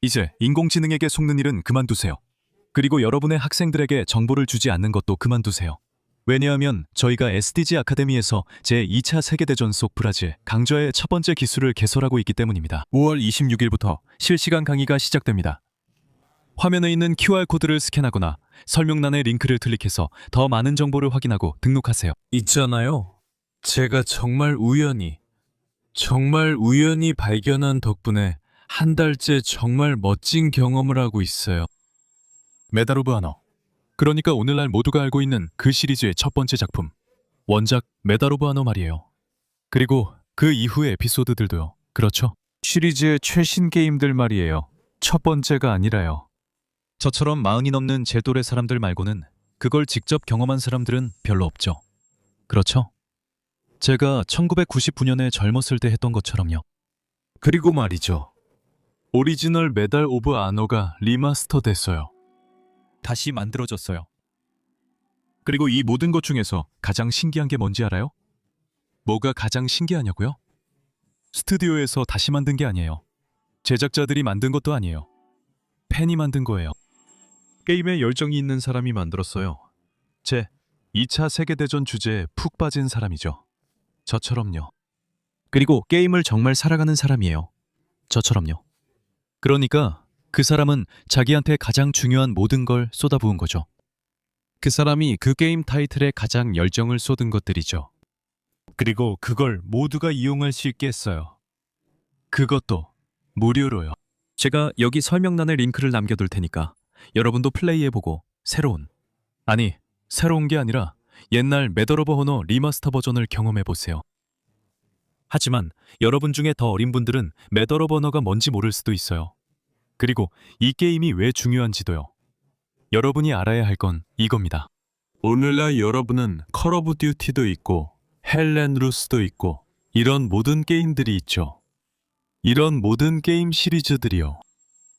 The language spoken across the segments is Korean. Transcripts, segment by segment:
이제 인공지능에게 속는 일은 그만두세요. 그리고 여러분의 학생들에게 정보를 주지 않는 것도 그만두세요. 왜냐하면 저희가 SDG 아카데미에서 제2차 세계대전 속 브라질 강저의 첫 번째 기술을 개설하고 있기 때문입니다. 5월 26일부터 실시간 강의가 시작됩니다. 화면에 있는 QR코드를 스캔하거나 설명란의 링크를 클릭해서 더 많은 정보를 확인하고 등록하세요. 있잖아요. 제가 정말 우연히 발견한 덕분에 한 달째 정말 멋진 경험을 하고 있어요. 메달 오브 아너. 그러니까 오늘날 모두가 알고 있는 그 시리즈의 첫 번째 작품. 원작 메달 오브 아너 말이에요. 그리고 그 이후의 에피소드들도요. 그렇죠? 시리즈의 최신 게임들 말이에요. 첫 번째가 아니라요. 저처럼 40이 넘는 제 또래 사람들 말고는 그걸 직접 경험한 사람들은 별로 없죠. 그렇죠? 제가 1999년에 젊었을 때 했던 것처럼요. 그리고 말이죠. 오리지널 메달 오브 아너가 리마스터 됐어요. 다시 만들어졌어요. 그리고 이 모든 것 중에서 가장 신기한 게 뭔지 알아요? 뭐가 가장 신기하냐고요? 스튜디오에서 다시 만든 게 아니에요. 제작자들이 만든 것도 아니에요. 팬이 만든 거예요. 게임에 열정이 있는 사람이 만들었어요. 제 2차 세계대전 주제에 푹 빠진 사람이죠. 저처럼요. 그리고 게임을 정말 살아가는 사람이에요. 저처럼요. 그러니까 그 사람은 자기한테 가장 중요한 모든 걸 쏟아부은 거죠. 그 사람이 그 게임 타이틀에 가장 열정을 쏟은 것들이죠. 그리고 그걸 모두가 이용할 수 있게 했어요. 그것도 무료로요. 제가 여기 설명란에 링크를 남겨둘 테니까 여러분도 플레이해보고 새로운 게 아니라 옛날 메달 오브 호너 리마스터 버전을 경험해보세요. 하지만 여러분 중에 더 어린 분들은 메달 오브 호너가 뭔지 모를 수도 있어요. 그리고 이 게임이 왜 중요한지도요. 여러분이 알아야 할 건 이겁니다. 오늘날 여러분은 컬 오브 듀티도 있고 헬렌 루스도 있고 이런 모든 게임들이 있죠. 이런 모든 게임 시리즈들이요.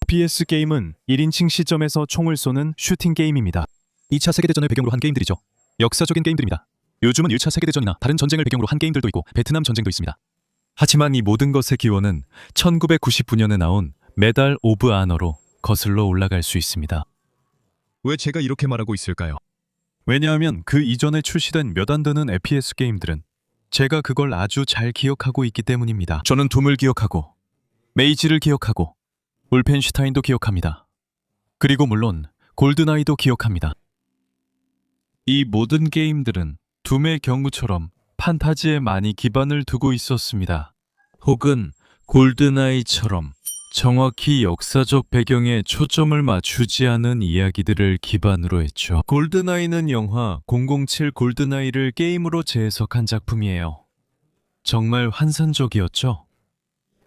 PS 게임은 1인칭 시점에서 총을 쏘는 슈팅 게임입니다. 2차 세계대전을 배경으로 한 게임들이죠. 역사적인 게임들입니다. 요즘은 1차 세계대전이나 다른 전쟁을 배경으로 한 게임들도 있고 베트남 전쟁도 있습니다. 하지만 이 모든 것의 기원은 1999년에 나온 메달 오브 아너로 거슬러 올라갈 수 있습니다. 왜 제가 이렇게 말하고 있을까요? 왜냐하면 그 이전에 출시된 몇 안 되는 FPS 게임들은 제가 그걸 아주 잘 기억하고 있기 때문입니다. 저는 둠을 기억하고 메이지를 기억하고 울펜슈타인도 기억합니다. 그리고 물론 골든아이도 기억합니다. 이 모든 게임들은 둠의 경우처럼 판타지에 많이 기반을 두고 있었습니다. 혹은 골든아이처럼 정확히 역사적 배경에 초점을 맞추지 않은 이야기들을 기반으로 했죠. 골든아이는 영화 007 골든아이를 게임으로 재해석한 작품이에요. 정말 환상적이었죠?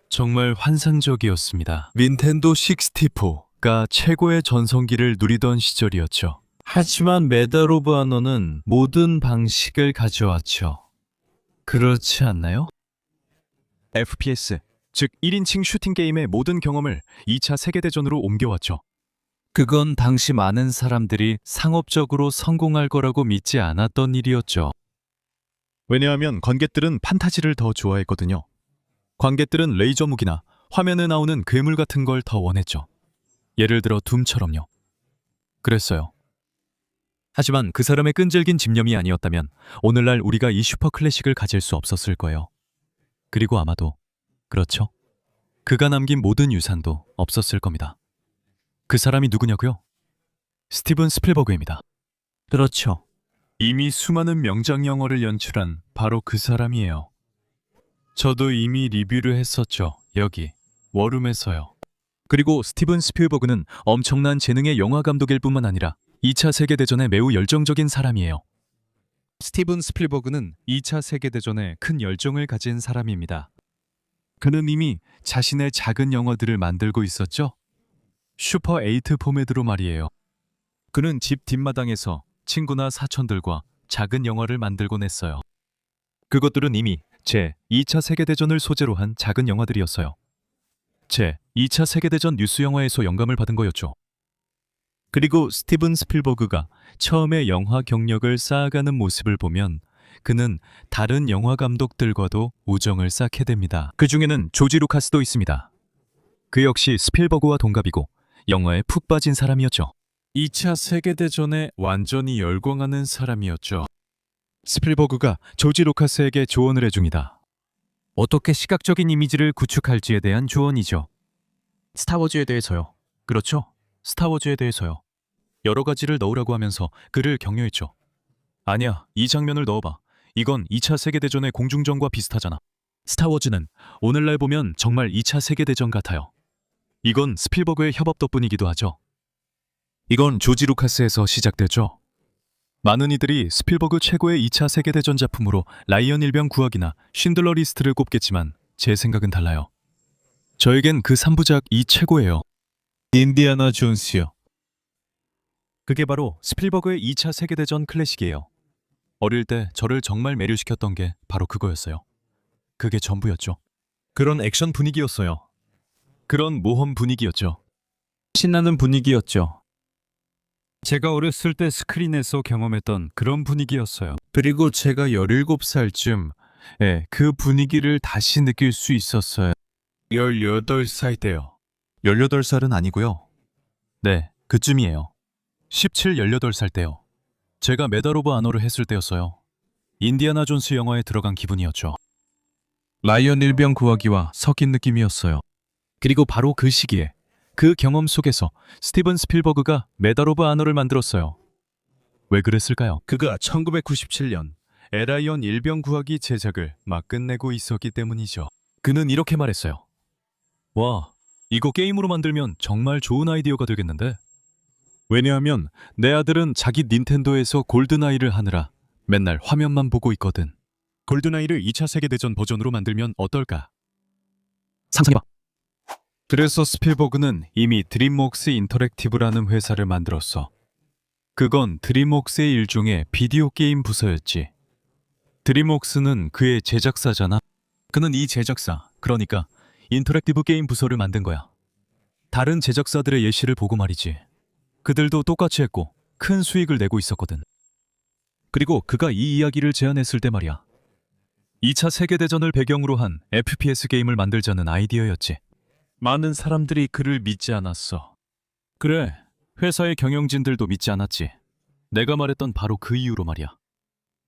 정말 환상적이었습니다. 닌텐도 64가 최고의 전성기를 누리던 시절이었죠. 하지만 메달 오브 아너는 모든 방식을 가져왔죠. 그렇지 않나요? FPS, 즉 1인칭 슈팅 게임의 모든 경험을 2차 세계대전으로 옮겨왔죠. 그건 당시 많은 사람들이 상업적으로 성공할 거라고 믿지 않았던 일이었죠. 왜냐하면 관객들은 판타지를 더 좋아했거든요. 관객들은 레이저 무기나 화면에 나오는 괴물 같은 걸 더 원했죠. 예를 들어 둠처럼요. 그랬어요. 하지만 그 사람의 끈질긴 집념이 아니었다면 오늘날 우리가 이 슈퍼 클래식을 가질 수 없었을 거예요. 그리고 아마도 그렇죠. 그가 남긴 모든 유산도 없었을 겁니다. 그 사람이 누구냐고요? 스티븐 스필버그입니다. 그렇죠. 이미 수많은 명작 영화를 연출한 바로 그 사람이에요. 저도 이미 리뷰를 했었죠. 여기 워룸에서요. 그리고 스티븐 스필버그는 엄청난 재능의 영화 감독일 뿐만 아니라 2차 세계대전에 매우 열정적인 사람이에요. 스티븐 스필버그는 2차 세계대전에 큰 열정을 가진 사람입니다. 그는 이미 자신의 작은 영화들을 만들고 있었죠. 슈퍼 8 포맷으로 말이에요. 그는 집 뒷마당에서 친구나 사촌들과 작은 영화를 만들곤 했어요. 그것들은 이미 제 2차 세계대전을 소재로 한 작은 영화들이었어요. 제 2차 세계대전 뉴스 영화에서 영감을 받은 거였죠. 그리고 스티븐 스필버그가 처음에 영화 경력을 쌓아가는 모습을 보면 그는 다른 영화 감독들과도 우정을 쌓게 됩니다. 그 중에는 조지 루카스도 있습니다. 그 역시 스필버그와 동갑이고 영화에 푹 빠진 사람이었죠. 2차 세계대전에 완전히 열광하는 사람이었죠. 스필버그가 조지 루카스에게 조언을 해줍니다. 어떻게 시각적인 이미지를 구축할지에 대한 조언이죠. 스타워즈에 대해서요. 그렇죠. 스타워즈에 대해서요. 여러 가지를 넣으라고 하면서 그를 격려했죠. 아니야, 이 장면을 넣어봐. 이건 2차 세계대전의 공중전과 비슷하잖아. 스타워즈는 오늘날 보면 정말 2차 세계대전 같아요. 이건 스필버그의 협업 덕분이기도 하죠. 이건 조지 루카스에서 시작됐죠. 많은 이들이 스필버그 최고의 2차 세계대전 작품으로 라이언 일병 구하기나 쉰들러 리스트를 꼽겠지만 제 생각은 달라요. 저에겐 그 3부작이 최고예요. 인디아나 존스요. 그게 바로 스필버그의 2차 세계대전 클래식이에요. 어릴 때 저를 정말 매료시켰던 게 바로 그거였어요. 그게 전부였죠. 그런 액션 분위기였어요. 그런 모험 분위기였죠. 신나는 분위기였죠. 제가 어렸을 때 스크린에서 경험했던 그런 분위기였어요. 그리고 제가 17살쯤 그 분위기를 다시 느낄 수 있었어요. 18살 때요. 18살은 아니고요. 네, 그쯤이에요. 17, 18살 때요. 제가 메달 오브 아너를 했을 때였어요. 인디아나 존스 영화에 들어간 기분이었죠. 라이언 일병 구하기와 섞인 느낌이었어요. 그리고 바로 그 시기에 그 경험 속에서 스티븐 스필버그가 메달 오브 아너를 만들었어요. 왜 그랬을까요? 그가 1997년 에라이언 일병 구하기 제작을 막 끝내고 있었기 때문이죠. 그는 이렇게 말했어요. 와, 이거 게임으로 만들면 정말 좋은 아이디어가 되겠는데? 왜냐하면 내 아들은 자기 닌텐도에서 골든아이를 하느라 맨날 화면만 보고 있거든. 골든아이를 2차 세계대전 버전으로 만들면 어떨까? 상상해봐. 그래서 스필버그는 이미 드림웍스 인터랙티브라는 회사를 만들었어. 그건 드림웍스의 일종의 비디오 게임 부서였지. 드림웍스는 그의 제작사잖아. 그는 이 제작사, 그러니까 인터랙티브 게임 부서를 만든 거야. 다른 제작사들의 예시를 보고 말이지. 그들도 똑같이 했고 큰 수익을 내고 있었거든. 그리고 그가 이 이야기를 제안했을 때 말이야. 2차 세계대전을 배경으로 한 FPS 게임을 만들자는 아이디어였지. 많은 사람들이 그를 믿지 않았어. 그래, 회사의 경영진들도 믿지 않았지. 내가 말했던 바로 그 이유로 말이야.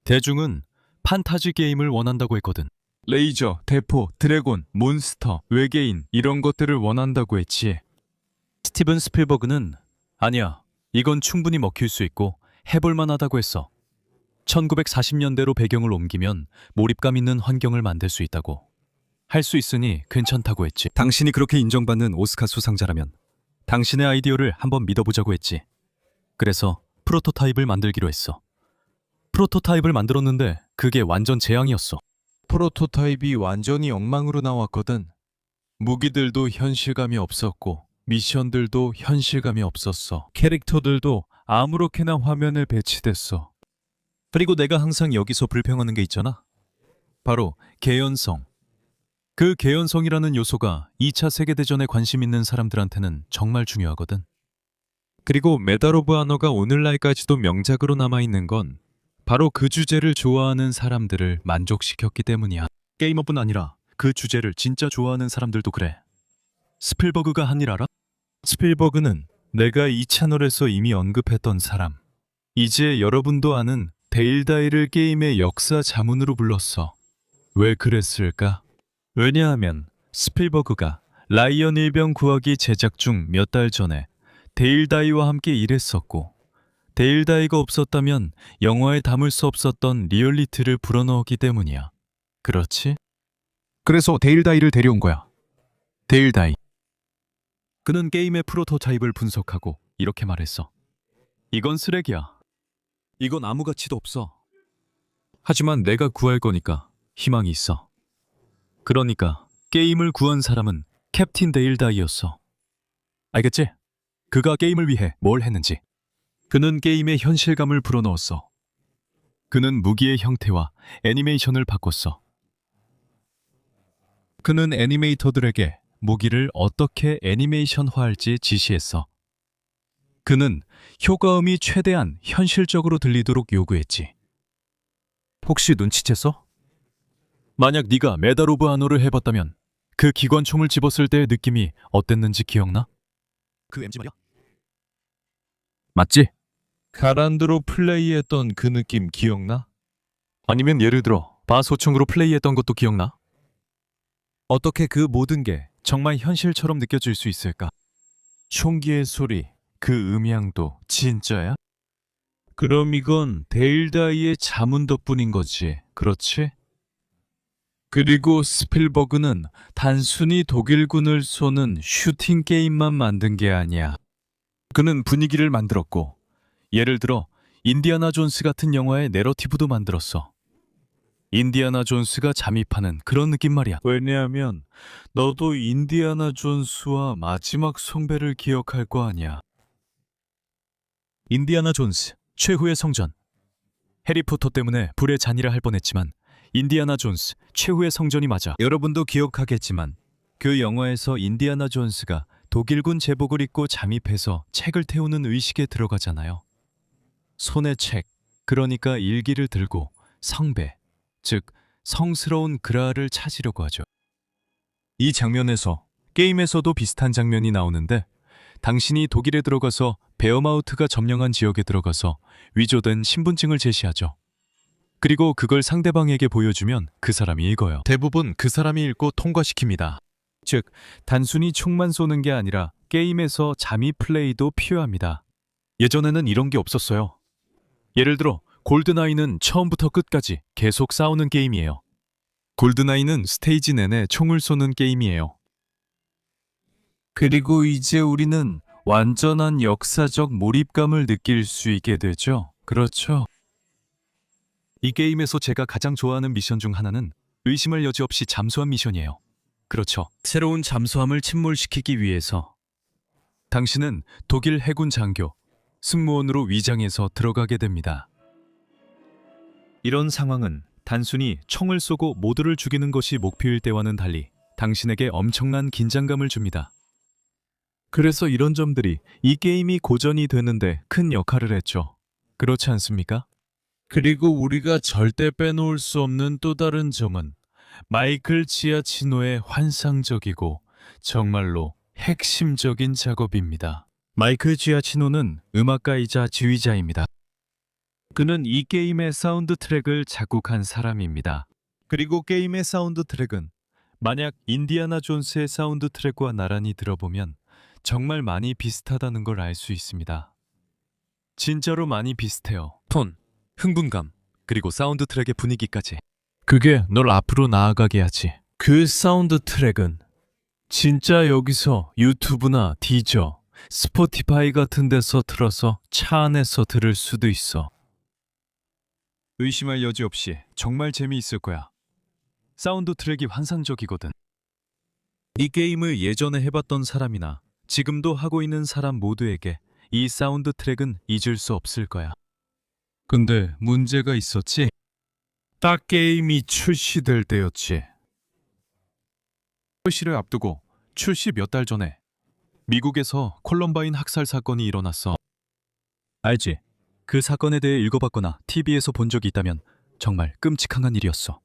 대중은 판타지 게임을 원한다고 했거든. 레이저, 대포, 드래곤, 몬스터, 외계인 이런 것들을 원한다고 했지. 스티븐 스필버그는 아니야, 이건 충분히 먹힐 수 있고 해볼 만하다고 했어. 1940년대로 배경을 옮기면 몰입감 있는 환경을 만들 수 있다고. 할 수 있으니 괜찮다고 했지. 당신이 그렇게 인정받는 오스카 수상자라면 당신의 아이디어를 한번 믿어보자고 했지. 그래서 프로토타입을 만들기로 했어. 프로토타입을 만들었는데 그게 완전 재앙이었어. 프로토타입이 완전히 엉망으로 나왔거든. 무기들도 현실감이 없었고 미션들도 현실감이 없었어. 캐릭터들도 아무렇게나 화면에 배치됐어. 그리고 내가 항상 여기서 불평하는 게 있잖아. 바로 개연성. 그 개연성이라는 요소가 2차 세계대전에 관심 있는 사람들한테는 정말 중요하거든. 그리고 메달 오브 아너가 오늘날까지도 명작으로 남아있는 건 바로 그 주제를 좋아하는 사람들을 만족시켰기 때문이야. 게이머뿐 아니라 그 주제를 진짜 좋아하는 사람들도 그래. 스필버그가 한 일 알아? 스필버그는 내가 이 채널에서 이미 언급했던 사람. 이제 여러분도 아는 데일 다이를 게임의 역사 자문으로 불렀어. 왜 그랬을까? 왜냐하면 스필버그가 라이언 일병 구하기 제작 중 몇 달 전에 데일 다이와 함께 일했었고, 데일 다이가 없었다면 영화에 담을 수 없었던 리얼리티를 불어넣었기 때문이야. 그렇지? 그래서 데일 다이를 데려온 거야. 데일 다이. 그는 게임의 프로토타입을 분석하고 이렇게 말했어. 이건 쓰레기야. 이건 아무 가치도 없어. 하지만 내가 구할 거니까 희망이 있어. 그러니까 게임을 구한 사람은 캡틴 데일 다이였어. 알겠지? 그가 게임을 위해 뭘 했는지. 그는 게임의 현실감을 불어넣었어. 그는 무기의 형태와 애니메이션을 바꿨어. 그는 애니메이터들에게 무기를 어떻게 애니메이션화할지 지시했어. 그는 효과음이 최대한 현실적으로 들리도록 요구했지. 혹시 눈치챘어? 만약 네가 메달 오브 아너를 해봤다면 그 기관총을 집었을 때의 느낌이 어땠는지 기억나? 그 MG 말이야? 맞지? 가란드로 플레이했던 그 느낌 기억나? 아니면 예를 들어 바소총으로 플레이했던 것도 기억나? 어떻게 그 모든 게 정말 현실처럼 느껴질 수 있을까? 총기의 소리, 그 음향도 진짜야? 그럼 이건 데일다이의 자문 덕분인 거지, 그렇지? 그리고 스필버그는 단순히 독일군을 쏘는 슈팅 게임만 만든 게 아니야. 그는 분위기를 만들었고, 예를 들어 인디아나 존스 같은 영화의 내러티브도 만들었어. 인디아나 존스가 잠입하는 그런 느낌 말이야. 왜냐하면 너도 인디아나 존스와 마지막 성배를 기억할 거 아니야. 인디아나 존스, 최후의 성전. 해리포터 때문에 불의 잔이라 할 뻔했지만 인디아나 존스, 최후의 성전이 맞아. 여러분도 기억하겠지만 그 영화에서 인디아나 존스가 독일군 제복을 입고 잠입해서 책을 태우는 의식에 들어가잖아요. 손에 책, 그러니까 일기를 들고 성배, 즉 성스러운 그라알을 찾으려고 하죠. 이 장면에서 게임에서도 비슷한 장면이 나오는데 당신이 독일에 들어가서 베어마우트가 점령한 지역에 들어가서 위조된 신분증을 제시하죠. 그리고 그걸 상대방에게 보여주면 그 사람이 읽어요. 대부분 그 사람이 읽고 통과시킵니다. 즉, 단순히 총만 쏘는 게 아니라 게임에서 잠입 플레이도 필요합니다. 예전에는 이런 게 없었어요. 예를 들어 골든아이는 처음부터 끝까지 계속 싸우는 게임이에요. 골든아이는 스테이지 내내 총을 쏘는 게임이에요. 그리고 이제 우리는 완전한 역사적 몰입감을 느낄 수 있게 되죠. 그렇죠. 이 게임에서 제가 가장 좋아하는 미션 중 하나는 의심을 여지없이 잠수함 미션이에요. 그렇죠. 새로운 잠수함을 침몰시키기 위해서 당신은 독일 해군 장교, 승무원으로 위장해서 들어가게 됩니다. 이런 상황은 단순히 총을 쏘고 모두를 죽이는 것이 목표일 때와는 달리 당신에게 엄청난 긴장감을 줍니다. 그래서 이런 점들이 이 게임이 고전이 되는데 큰 역할을 했죠. 그렇지 않습니까? 그리고 우리가 절대 빼놓을 수 없는 또 다른 점은 마이클 지아치노의 환상적이고 정말로 핵심적인 작업입니다. 마이클 지아치노는 음악가이자 지휘자입니다. 그는 이 게임의 사운드 트랙을 작곡한 사람입니다. 그리고 게임의 사운드 트랙은 만약 인디아나 존스의 사운드 트랙과 나란히 들어보면 정말 많이 비슷하다는 걸 알 수 있습니다. 진짜로 많이 비슷해요. 톤, 흥분감, 그리고 사운드 트랙의 분위기까지. 그게 널 앞으로 나아가게 하지. 그 사운드 트랙은 진짜 여기서 유튜브나 디저, 스포티파이 같은 데서 틀어서 차 안에서 들을 수도 있어. 의심할 여지 없이 정말 재미있을 거야. 사운드 트랙이 환상적이거든. 이 게임을 예전에 해봤던 사람이나 지금도 하고 있는 사람 모두에게 이 사운드 트랙은 잊을 수 없을 거야. 근데 문제가 있었지? 딱 게임이 출시될 때였지. 출시를 앞두고 출시 몇 달 전에 미국에서 콜럼바인 학살 사건이 일어났어. 알지? 그 사건에 대해 읽어봤거나 TV에서 본 적이 있다면 정말 끔찍한 일이었어.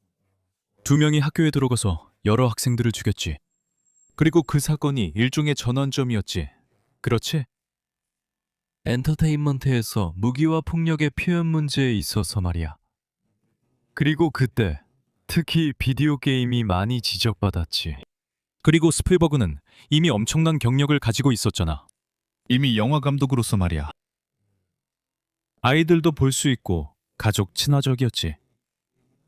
2명이 학교에 들어가서 여러 학생들을 죽였지. 그리고 그 사건이 일종의 전환점이었지. 그렇지? 엔터테인먼트에서 무기와 폭력의 표현 문제에 있어서 말이야. 그리고 그때 특히 비디오 게임이 많이 지적받았지. 그리고 스필버그는 이미 엄청난 경력을 가지고 있었잖아. 이미 영화 감독으로서 말이야. 아이들도 볼 수 있고 가족 친화적이었지.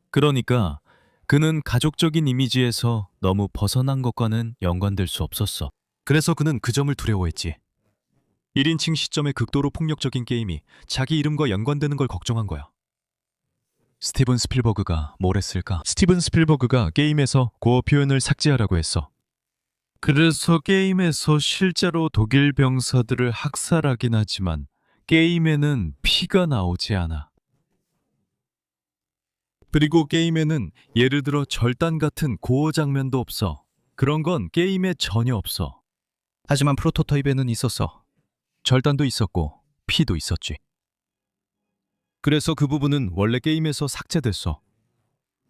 그러니까 그는 가족적인 이미지에서 너무 벗어난 것과는 연관될 수 없었어. 그래서 그는 그 점을 두려워했지. 1인칭 시점의 극도로 폭력적인 게임이 자기 이름과 연관되는 걸 걱정한 거야. 스티븐 스필버그가 뭘 했을까? 스티븐 스필버그가 게임에서 고어 표현을 삭제하라고 했어. 그래서 게임에서 실제로 독일 병사들을 학살하긴 하지만 게임에는 피가 나오지 않아. 그리고 게임에는 예를 들어 절단 같은 고어 장면도 없어. 그런 건 게임에 전혀 없어. 하지만 프로토타입에는 있었어. 절단도 있었고 피도 있었지. 그래서 그 부분은 원래 게임에서 삭제됐어.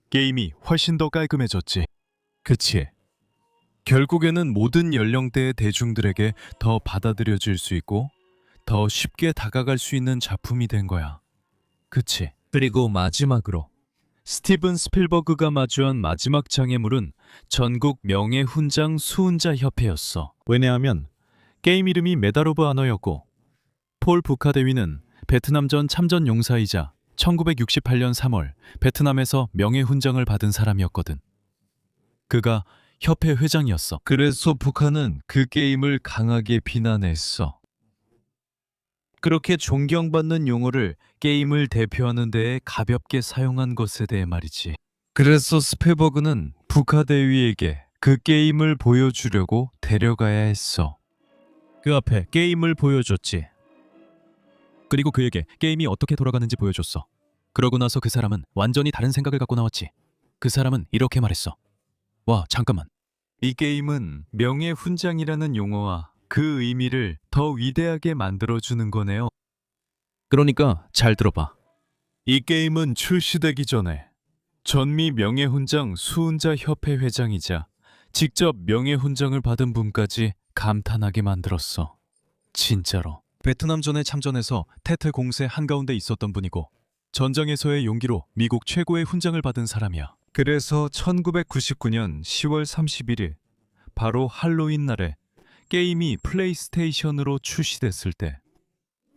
게임이 훨씬 더 깔끔해졌지. 그치? 결국에는 모든 연령대의 대중들에게 더 받아들여질 수 있고 더 쉽게 다가갈 수 있는 작품이 된 거야. 그치? 그리고 마지막으로 스티븐 스필버그가 마주한 마지막 장애물은 전국 명예훈장 수훈자 협회였어. 왜냐하면 게임 이름이 메달 오브 아너였고 폴 부카데위는 베트남전 참전 용사이자 1968년 3월 베트남에서 명예훈장을 받은 사람이었거든. 그가 협회 회장이었어. 그래서 북한은 그 게임을 강하게 비난했어. 그렇게 존경받는 용어를 게임을 대표하는 데에 가볍게 사용한 것에 대해 말이지. 그래서 스필버그는 부카대위에게 그 게임을 보여주려고 데려가야 했어. 그 앞에 게임을 보여줬지. 그리고 그에게 게임이 어떻게 돌아가는지 보여줬어. 그러고 나서 그 사람은 완전히 다른 생각을 갖고 나왔지. 그 사람은 이렇게 말했어. 와, 잠깐만. 이 게임은 명예훈장이라는 용어와 그 의미를 더 위대하게 만들어주는 거네요. 그러니까 잘 들어봐. 이 게임은 출시되기 전에 전미 명예훈장 수훈자 협회 회장이자 직접 명예훈장을 받은 분까지 감탄하게 만들었어. 진짜로. 베트남전에 참전해서 태태 공세 한가운데 있었던 분이고 전장에서의 용기로 미국 최고의 훈장을 받은 사람이야. 그래서 1999년 10월 31일 바로 할로윈 날에 게임이 플레이스테이션으로 출시됐을 때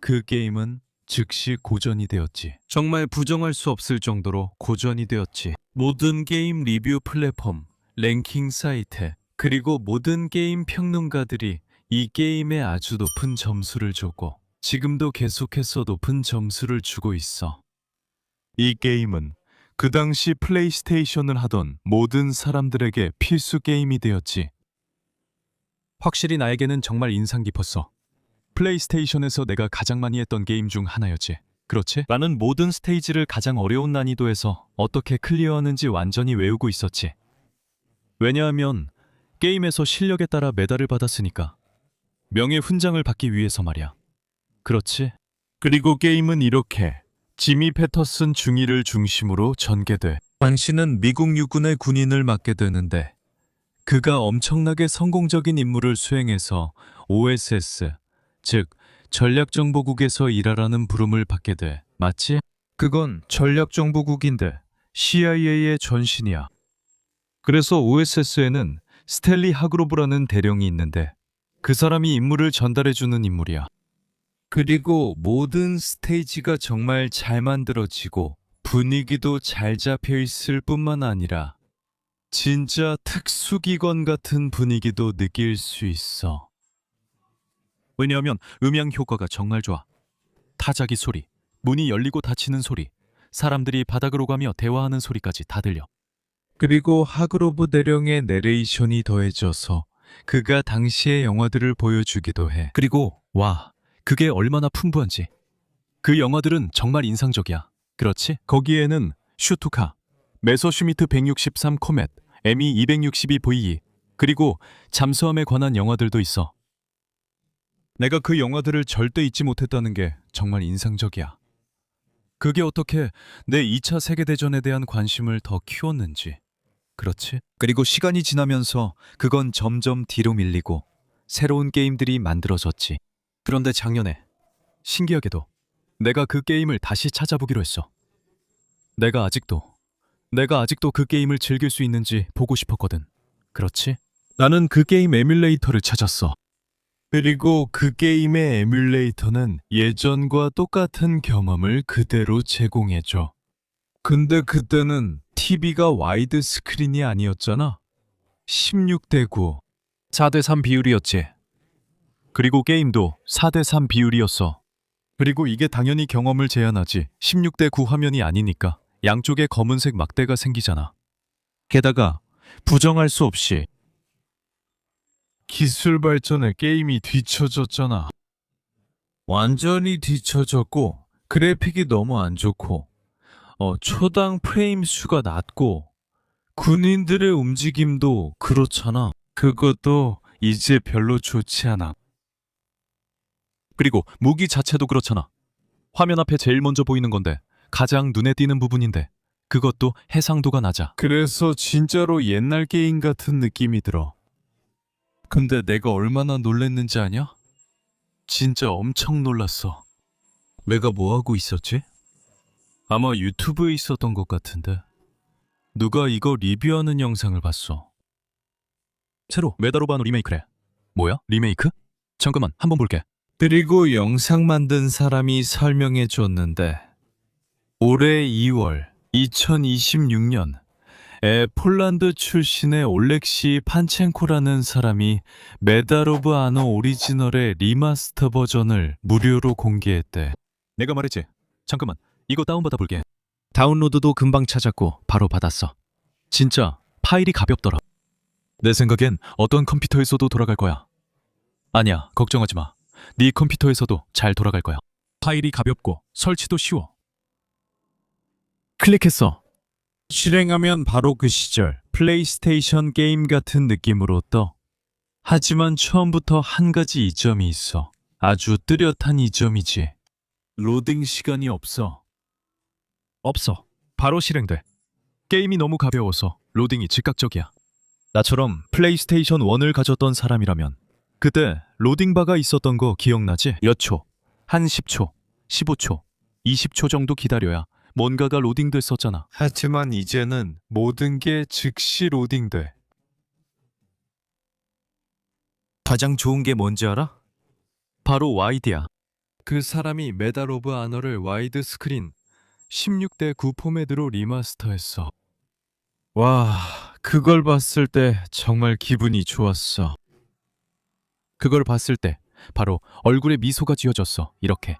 그 게임은 즉시 고전이 되었지. 정말 부정할 수 없을 정도로 고전이 되었지. 모든 게임 리뷰 플랫폼, 랭킹 사이트, 그리고 모든 게임 평론가들이 이 게임에 아주 높은 점수를 줬고 지금도 계속해서 높은 점수를 주고 있어. 이 게임은 그 당시 플레이스테이션을 하던 모든 사람들에게 필수 게임이 되었지. 확실히 나에게는 정말 인상 깊었어. 플레이스테이션에서 내가 가장 많이 했던 게임 중 하나였지. 그렇지? 나는 모든 스테이지를 가장 어려운 난이도에서 어떻게 클리어하는지 완전히 외우고 있었지. 왜냐하면 게임에서 실력에 따라 메달을 받았으니까. 명예훈장을 받기 위해서 말이야. 그렇지? 그리고 게임은 이렇게 지미 패터슨 중위를 중심으로 전개돼. 당신은 미국 육군의 군인을 맡게 되는데 그가 엄청나게 성공적인 임무를 수행해서 OSS, 즉 전략정보국에서 일하라는 부름을 받게 돼. 맞지? 그건 전략정보국인데 CIA의 전신이야. 그래서 OSS에는 스탠리 하그로브라는 대령이 있는데 그 사람이 임무를 전달해주는 인물이야. 그리고 모든 스테이지가 정말 잘 만들어지고 분위기도 잘 잡혀있을 뿐만 아니라 진짜 특수기관 같은 분위기도 느낄 수 있어. 왜냐하면 음향 효과가 정말 좋아. 타자기 소리, 문이 열리고 닫히는 소리, 사람들이 바닥으로 가며 대화하는 소리까지 다 들려. 그리고 하그로브 대령의 내레이션이 더해져서 그가 당시의 영화들을 보여주기도 해. 그리고 와, 그게 얼마나 풍부한지. 그 영화들은 정말 인상적이야. 그렇지? 거기에는 슈투카, 메서슈미트 163 코멧, 에미 262 VE, 그리고 잠수함에 관한 영화들도 있어. 내가 그 영화들을 절대 잊지 못했다는 게 정말 인상적이야. 그게 어떻게 내 2차 세계대전에 대한 관심을 더 키웠는지. 그렇지? 그리고 시간이 지나면서 그건 점점 뒤로 밀리고 새로운 게임들이 만들어졌지. 그런데 작년에 신기하게도 내가 그 게임을 다시 찾아보기로 했어. 내가 아직도 그 게임을 즐길 수 있는지 보고 싶었거든. 그렇지? 나는 그 게임 에뮬레이터를 찾았어. 그리고 그 게임의 에뮬레이터는 예전과 똑같은 경험을 그대로 제공해줘. 근데 그때는 TV가 와이드 스크린이 아니었잖아. 16:9, 4:3 비율이었지. 그리고 게임도 4:3 비율이었어. 그리고 이게 당연히 경험을 제한하지. 16:9 화면이 아니니까 양쪽에 검은색 막대가 생기잖아. 게다가 부정할 수 없이 기술 발전에 게임이 뒤처졌잖아. 완전히 뒤처졌고 그래픽이 너무 안 좋고 초당 프레임 수가 낮고 군인들의 움직임도 그렇잖아. 그것도 이제 별로 좋지 않아. 그리고 무기 자체도 그렇잖아. 화면 앞에 제일 먼저 보이는 건데 가장 눈에 띄는 부분인데 그것도 해상도가 낮아. 그래서 진짜로 옛날 게임 같은 느낌이 들어. 근데 내가 얼마나 놀랬는지 아냐? 진짜 엄청 놀랐어. 내가 뭐하고 있었지? 아마 유튜브에 있었던 것 같은데 누가 이거 리뷰하는 영상을 봤어. 새로 메달 오브 아너 리메이크래. 뭐야? 리메이크? 잠깐만 한번 볼게. 그리고 영상 만든 사람이 설명해 줬는데 올해 2월 2026년 폴란드 출신의 올렉시 판첸코라는 사람이 메달 오브 아너 오리지널의 리마스터 버전을 무료로 공개했대. 내가 말했지. 잠깐만 이거 다운받아 볼게. 다운로드도 금방 찾았고 바로 받았어. 진짜 파일이 가볍더라. 내 생각엔 어떤 컴퓨터에서도 돌아갈 거야. 아니야, 걱정하지 마. 네 컴퓨터에서도 잘 돌아갈 거야. 파일이 가볍고 설치도 쉬워. 클릭했어. 실행하면 바로 그 시절 플레이스테이션 게임 같은 느낌으로 떠. 하지만 처음부터 한 가지 이점이 있어. 아주 뚜렷한 이점이지. 로딩 시간이 없어. 없어. 바로 실행돼. 게임이 너무 가벼워서 로딩이 즉각적이야. 나처럼 플레이스테이션 1을 가졌던 사람이라면 그때 로딩바가 있었던 거 기억나지? 몇 초? 한 10초, 15초, 20초 정도 기다려야 뭔가가 로딩됐었잖아. 하지만 이제는 모든 게 즉시 로딩돼. 가장 좋은 게 뭔지 알아? 바로 와이드야. 그 사람이 메달 오브 아너를 와이드 스크린 16대 9 포맷으로 리마스터했어. 와, 그걸 봤을 때 정말 기분이 좋았어. 그걸 봤을 때 바로 얼굴에 미소가 지어졌어. 이렇게.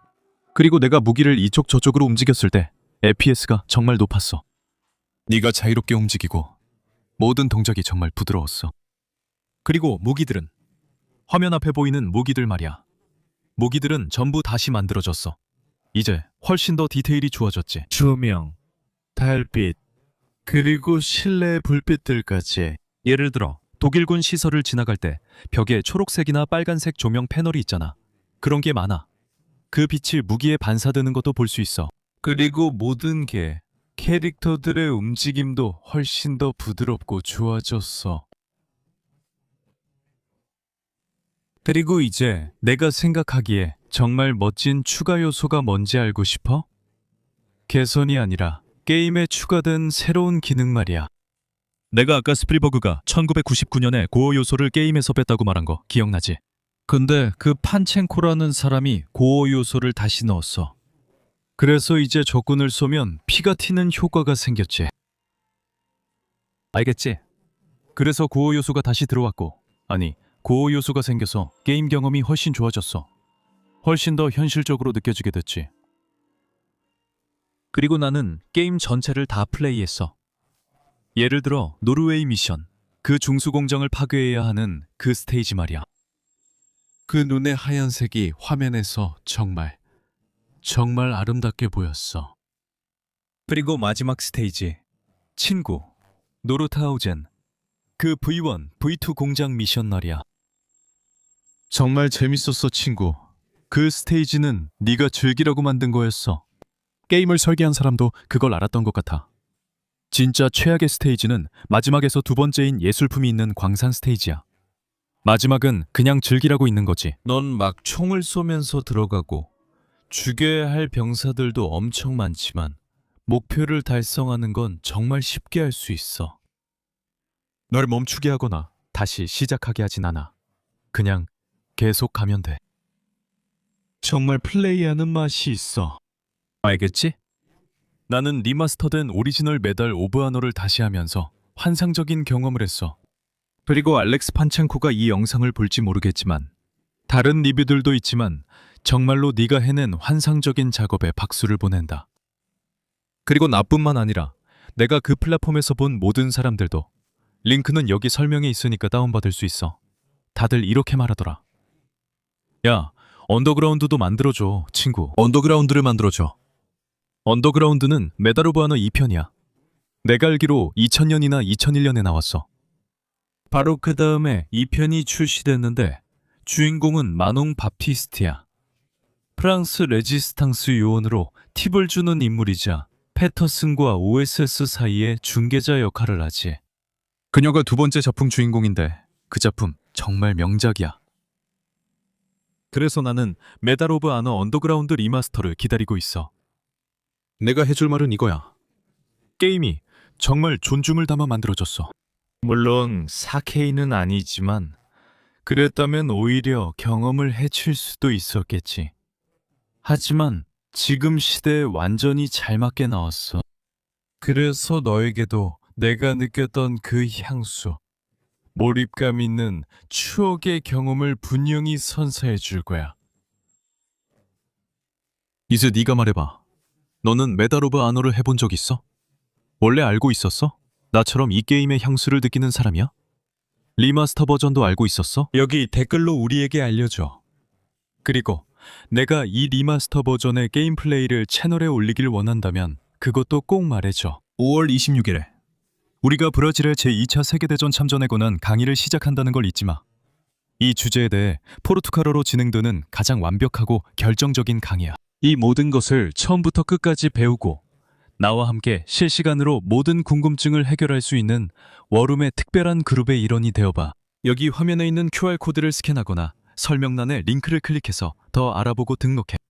그리고 내가 무기를 이쪽 저쪽으로 움직였을 때 FPS가 정말 높았어. 네가 자유롭게 움직이고 모든 동작이 정말 부드러웠어. 그리고 무기들은 화면 앞에 보이는 무기들 말이야. 무기들은 전부 다시 만들어졌어. 이제 훨씬 더 디테일이 좋아졌지. 조명, 달빛, 그리고 실내 불빛들까지. 예를 들어 독일군 시설을 지나갈 때 벽에 초록색이나 빨간색 조명 패널이 있잖아. 그런 게 많아. 그 빛이 무기에 반사되는 것도 볼 수 있어. 그리고 모든 게 캐릭터들의 움직임도 훨씬 더 부드럽고 좋아졌어. 그리고 이제 내가 생각하기에 정말 멋진 추가 요소가 뭔지 알고 싶어? 개선이 아니라 게임에 추가된 새로운 기능 말이야. 내가 아까 스필버그가 1999년에 고어 요소를 게임에서 뺐다고 말한 거 기억나지? 근데 그 판첸코라는 사람이 고어 요소를 다시 넣었어. 그래서 이제 적군을 쏘면 피가 튀는 효과가 생겼지. 알겠지? 그래서 고어 요소가 다시 들어왔고, 아니 고어 요소가 생겨서 게임 경험이 훨씬 좋아졌어. 훨씬 더 현실적으로 느껴지게 됐지. 그리고 나는 게임 전체를 다 플레이했어. 예를 들어 노르웨이 미션, 그 중수공장을 파괴해야 하는 그 스테이지 말이야. 그 눈의 하얀색이 화면에서 정말 아름답게 보였어. 그리고 마지막 스테이지, 친구, 노르타우젠, 그 V1, V2 공장 미션 말이야. 정말 재밌었어, 친구. 그 스테이지는 네가 즐기라고 만든 거였어. 게임을 설계한 사람도 그걸 알았던 것 같아. 진짜 최악의 스테이지는 마지막에서 두 번째인 예술품이 있는 광산 스테이지야. 마지막은 그냥 즐기라고 있는 거지. 넌 막 총을 쏘면서 들어가고 죽여야 할 병사들도 엄청 많지만 목표를 달성하는 건 정말 쉽게 할 수 있어. 널 멈추게 하거나 다시 시작하게 하진 않아. 그냥 계속 가면 돼. 정말 플레이하는 맛이 있어. 알겠지? 나는 리마스터된 오리지널 메달 오브 아너를 다시 하면서 환상적인 경험을 했어. 그리고 알렉스 판첸코가 이 영상을 볼지 모르겠지만 다른 리뷰들도 있지만 정말로 네가 해낸 환상적인 작업에 박수를 보낸다. 그리고 나뿐만 아니라 내가 그 플랫폼에서 본 모든 사람들도, 링크는 여기 설명에 있으니까 다운받을 수 있어. 다들 이렇게 말하더라. 야, 언더그라운드도 만들어줘, 친구. 언더그라운드를 만들어줘. 언더그라운드는 메달 오브 아너 2편이야. 내가 알기로 2000년이나 2001년에 나왔어. 바로 그 다음에 2편이 출시됐는데 주인공은 마농 바티스트야. 프랑스 레지스탕스 요원으로 팁을 주는 인물이자 패터슨과 OSS 사이의 중개자 역할을 하지. 그녀가 두 번째 작품 주인공인데 그 작품 정말 명작이야. 그래서 나는 메달 오브 아너 언더그라운드 리마스터를 기다리고 있어. 내가 해줄 말은 이거야. 게임이 정말 존중을 담아 만들어졌어. 물론 4K는 아니지만 그랬다면 오히려 경험을 해칠 수도 있었겠지. 하지만 지금 시대에 완전히 잘 맞게 나왔어. 그래서 너에게도 내가 느꼈던 그 향수, 몰입감 있는 추억의 경험을 분명히 선사해 줄 거야. 이제 네가 말해봐. 너는 메달 오브 아너를 해본 적 있어? 원래 알고 있었어? 나처럼 이 게임의 향수를 느끼는 사람이야? 리마스터 버전도 알고 있었어? 여기 댓글로 우리에게 알려줘. 그리고 내가 이 리마스터 버전의 게임 플레이를 채널에 올리길 원한다면 그것도 꼭 말해줘. 5월 26일에 우리가 브라질의 제2차 세계대전 참전에 관한 강의를 시작한다는 걸 잊지 마. 이 주제에 대해 포르투갈어로 진행되는 가장 완벽하고 결정적인 강의야. 이 모든 것을 처음부터 끝까지 배우고 나와 함께 실시간으로 모든 궁금증을 해결할 수 있는 워룸의 특별한 그룹의 일원이 되어봐. 여기 화면에 있는 QR코드를 스캔하거나 설명란에 링크를 클릭해서 더 알아보고 등록해.